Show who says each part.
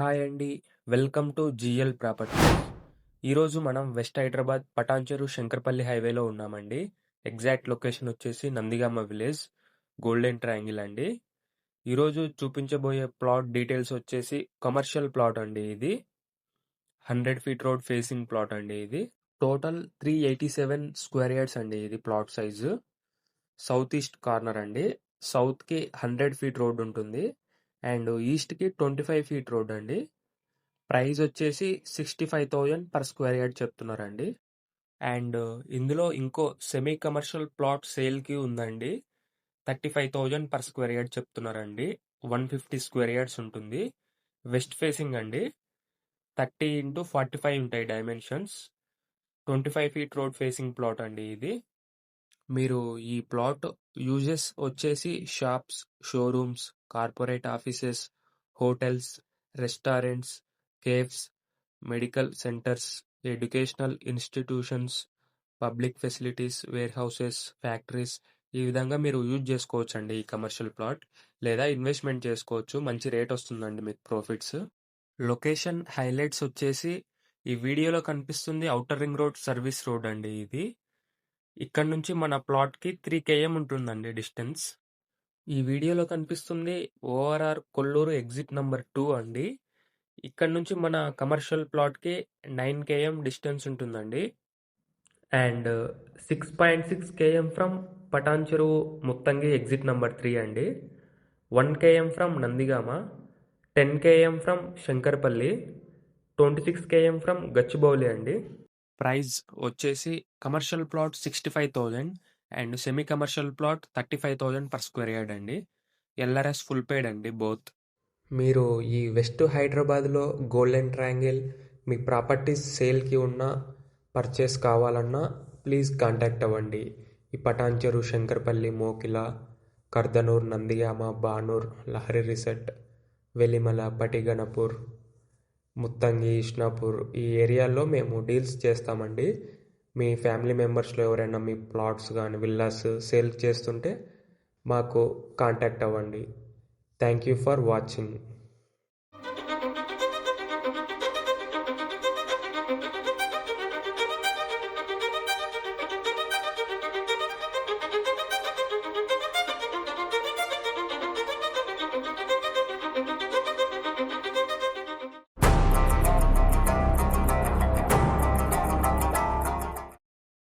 Speaker 1: Hi అండి. Welcome to GL properties. ఈరోజు మనం వెస్ట్ హైదరాబాద్ పటాన్చెరు శంకర్పల్లి హైవేలో ఉన్నామండి. ఎగ్జాక్ట్ లొకేషన్ వచ్చేసి నందిగామ విలేజ్, గోల్డెన్ ట్రయాంగిల్ అండి. ఈరోజు చూపించబోయే ప్లాట్ డీటెయిల్స్ వచ్చేసి కమర్షియల్ ప్లాట్ అండి. ఇది 100 ఫీట్ రోడ్ ఫేసింగ్ ప్లాట్ అండి. ఇది టోటల్ 387 స్క్వేర్ యార్డ్స్ అండి. ఇది plot size. South east corner అండి. సౌత్కి 100 ఫీట్ రోడ్ ఉంటుంది అండ్ ఈస్ట్కి 25 ఫీట్ రోడ్ అండి. ప్రైస్ వచ్చేసి 65,000 పర్ స్క్వేర్ యార్డ్ చెప్తున్నారండి. అండ్ ఇందులో ఇంకో సెమీ కమర్షియల్ ప్లాట్ సేల్కి ఉందండి. 35,000 పర్ స్క్వేర్ యార్డ్ చెప్తున్నారండి. 150 స్క్వేర్ యార్డ్స్ ఉంటుంది. వెస్ట్ ఫేసింగ్ అండి. 30x45 ఉంటాయి dimensions. 25 feet road facing plot అండి ఇది. మీరు ఈ ప్లాట్ యూజెస్ వచ్చేసి shops, showrooms, corporate offices, hotels, restaurants, cafes, medical centres, educational institutions, public facilities, warehouses, factories, ఈ విధంగా మీరు యూజ్ చేసుకోవచ్చు అండి ఈ కమర్షియల్ ప్లాట్. లేదా ఇన్వెస్ట్మెంట్ చేసుకోవచ్చు. మంచి రేట్ వస్తుందండి మీకు ప్రాఫిట్స్. లొకేషన్ హైలైట్స్ వచ్చేసి ఈ వీడియోలో కనిపిస్తుంది outer ring road service road అండి. ఇది ఇక్కడ నుంచి మన ప్లాట్కి 3 km ఉంటుందండి డిస్టెన్స్. ఈ వీడియోలో కనిపిస్తుంది ఓఆర్ఆర్ కొల్లూరు ఎగ్జిట్ నంబర్ 2 అండి. ఇక్కడ నుంచి మన కమర్షియల్ ప్లాట్కి 9 km డిస్టెన్స్ ఉంటుందండి. And 6.6 km from Patancheru Muthangi exit number 3 అండి. 1 km from Nandigama, 10 km from Shankarpally, 26 km from Gachibowli అండి. ప్రైస్ వచ్చేసి commercial plot 65,000 and semi commercial plot 35,000 per square yard అండి. ఎల్ఆర్ఎస్ ఫుల్ పేడ్ అండి బోత్. మీరు ఈ వెస్ట్ హైదరాబాద్లో గోల్డెన్ ట్రయాంగిల్ మీ ప్రాపర్టీస్ సేల్కి ఉన్న పర్చేస్ కావాలన్నా ప్లీజ్ కాంటాక్ట్ అవ్వండి. ఈ పటాన్చెరు, శంకర్పల్లి, మోకిల, కర్దనూర్, నందిగామ, బానూర్, లహరి రిసెట్, వెలిమల, పటిగణపూర్, ముత్తంగి, ఇష్నాపూర్ ఈ ఏరియాల్లో మేము డీల్స్ చేస్తామండి. మీ ఫ్యామిలీ మెంబర్స్లో ఎవరైనా మీ ప్లాట్స్ కానీ విల్లాస్ సేల్ చేస్తుంటే మాకు కాంటాక్ట్ అవ్వండి. Thank you for watching.